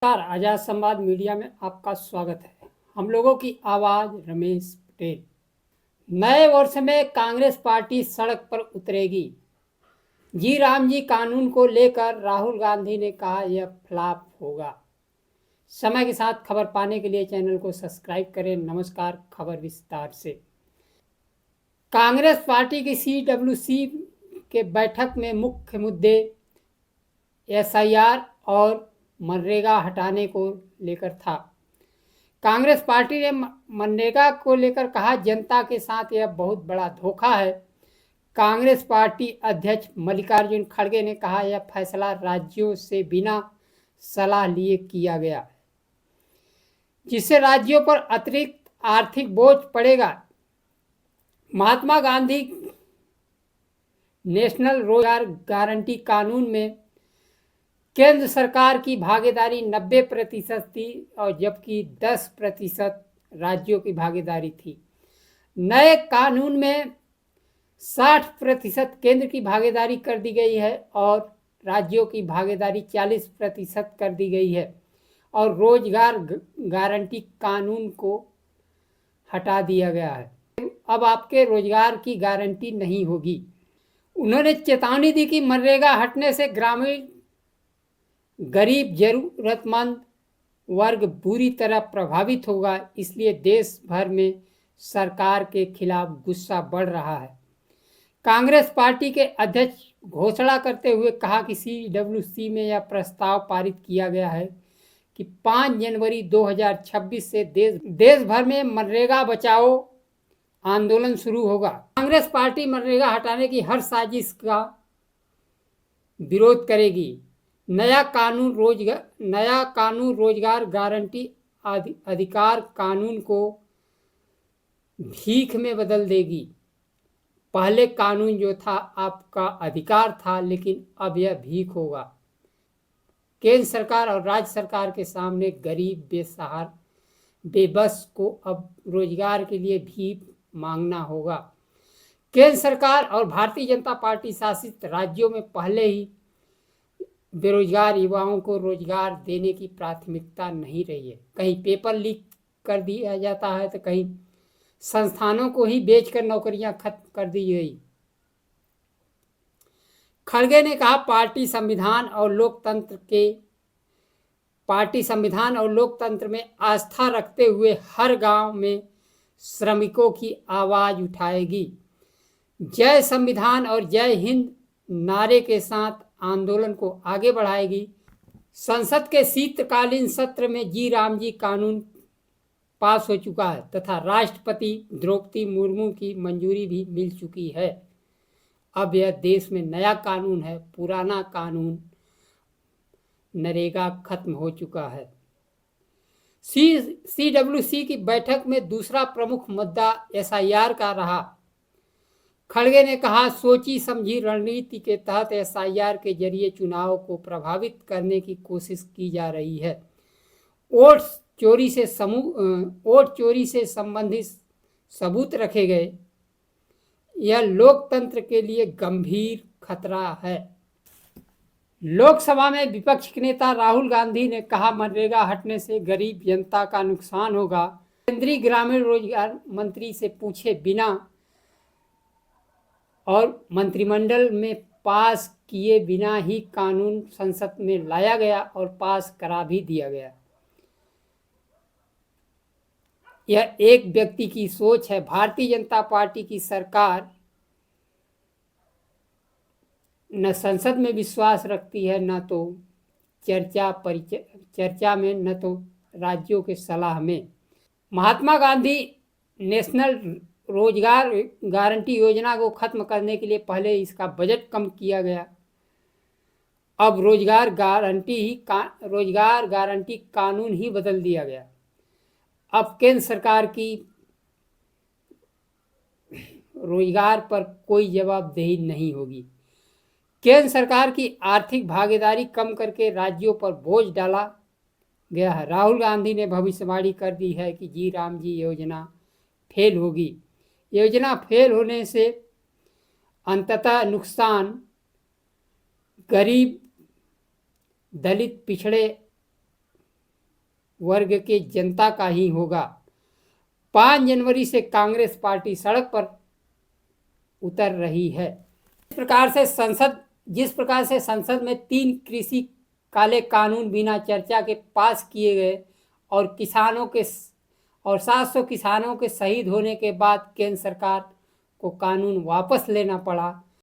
नमस्कार, आजाद संवाद मीडिया में आपका स्वागत है। हम लोगों की आवाज रमेश पटेल। नए वर्ष में कांग्रेस पार्टी सड़क पर उतरेगी। जी राम जी कानून को लेकर राहुल गांधी ने कहा यह फ्लॉप होगा। समय के साथ खबर पाने के लिए चैनल को सब्सक्राइब करें। नमस्कार, खबर विस्तार से। कांग्रेस पार्टी की CWC के बैठक में मुख्य मुद्दे SIR और मनरेगा हटाने को लेकर था। कांग्रेस पार्टी ने मनरेगा को लेकर कहा, जनता के साथ यह बहुत बड़ा धोखा है। कांग्रेस पार्टी अध्यक्ष मल्लिकार्जुन खड़गे ने कहा, यह फैसला राज्यों से बिना सलाह लिए किया गया, जिससे राज्यों पर अतिरिक्त आर्थिक बोझ पड़ेगा। महात्मा गांधी नेशनल रोजगार गारंटी कानून में केंद्र सरकार की भागीदारी 90% थी और जबकि 10% राज्यों की भागीदारी थी। नए कानून में 60% केंद्र की भागीदारी कर दी गई है और राज्यों की भागीदारी 40% कर दी गई है और रोजगार गारंटी कानून को हटा दिया गया है। अब आपके रोजगार की गारंटी नहीं होगी। उन्होंने चेतावनी दी कि मनरेगा हटने से ग्रामीण गरीब जरूरतमंद वर्ग बुरी तरह प्रभावित होगा, इसलिए देश भर में सरकार के खिलाफ गुस्सा बढ़ रहा है। कांग्रेस पार्टी के अध्यक्ष घोषणा करते हुए कहा कि CWC में यह प्रस्ताव पारित किया गया है कि 5 जनवरी 2026 से देश भर में मनरेगा बचाओ आंदोलन शुरू होगा। कांग्रेस पार्टी मनरेगा हटाने की हर साजिश का विरोध करेगी। नया कानून रोजगार गारंटी अधिकार कानून को भीख में बदल देगी। पहले कानून जो था आपका अधिकार था, लेकिन अब यह भीख होगा। केंद्र सरकार और राज्य सरकार के सामने गरीब बेसहारा बेबस को अब रोजगार के लिए भीख मांगना होगा। केंद्र सरकार और भारतीय जनता पार्टी शासित राज्यों में पहले ही बेरोजगार युवाओं को रोजगार देने की प्राथमिकता नहीं रही है। कहीं पेपर लीक कर दिया जाता है तो कहीं संस्थानों को ही बेचकर नौकरियां खत्म कर दी गई। खड़गे ने कहा, पार्टी संविधान और लोकतंत्र में आस्था रखते हुए हर गांव में श्रमिकों की आवाज उठाएगी। जय संविधान और जय हिंद नारे के साथ आंदोलन को आगे बढ़ाएगी। संसद के शीतकालीन सत्र में जी राम जी कानून पास हो चुका है तथा राष्ट्रपति द्रौपदी मुर्मू की मंजूरी भी मिल चुकी है। अब यह देश में नया कानून है। पुराना कानून नरेगा खत्म हो चुका है। CWC की बैठक में दूसरा प्रमुख मुद्दा SIR का रहा। खड़गे ने कहा, सोची समझी रणनीति के तहत SIR के जरिए चुनाव को प्रभावित करने की कोशिश की जा रही है। वोट चोरी से संबंधित सबूत रखे गए। यह लोकतंत्र के लिए गंभीर खतरा है। लोकसभा में विपक्ष के नेता राहुल गांधी ने कहा, मनरेगा हटने से गरीब जनता का नुकसान होगा। केंद्रीय ग्रामीण रोजगार मंत्री से पूछे बिना और मंत्रिमंडल में पास किए बिना ही कानून संसद में लाया गया और पास करा भी दिया गया। यह एक व्यक्ति की सोच है। भारतीय जनता पार्टी की सरकार न संसद में विश्वास रखती है, न तो चर्चा में, न तो राज्यों के सलाह में। महात्मा गांधी नेशनल रोजगार गारंटी योजना को खत्म करने के लिए पहले इसका बजट कम किया गया। अब रोजगार गारंटी कानून ही बदल दिया गया। अब केंद्र सरकार की रोजगार पर कोई जवाबदेही नहीं होगी। केंद्र सरकार की आर्थिक भागीदारी कम करके राज्यों पर बोझ डाला गया है। राहुल गांधी ने भविष्यवाणी कर दी है कि जी राम जी योजना फेल होगी। योजना फेल होने से अंततः नुकसान गरीब, दलित, पिछड़े वर्ग के जनता का ही होगा। 5 जनवरी से कांग्रेस पार्टी सड़क पर उतर रही है। जिस प्रकार से संसद में 3 कृषि काले कानून बिना चर्चा के पास किए गए और 700 किसानों के शहीद होने के बाद केंद्र सरकार को कानून वापस लेना पड़ा,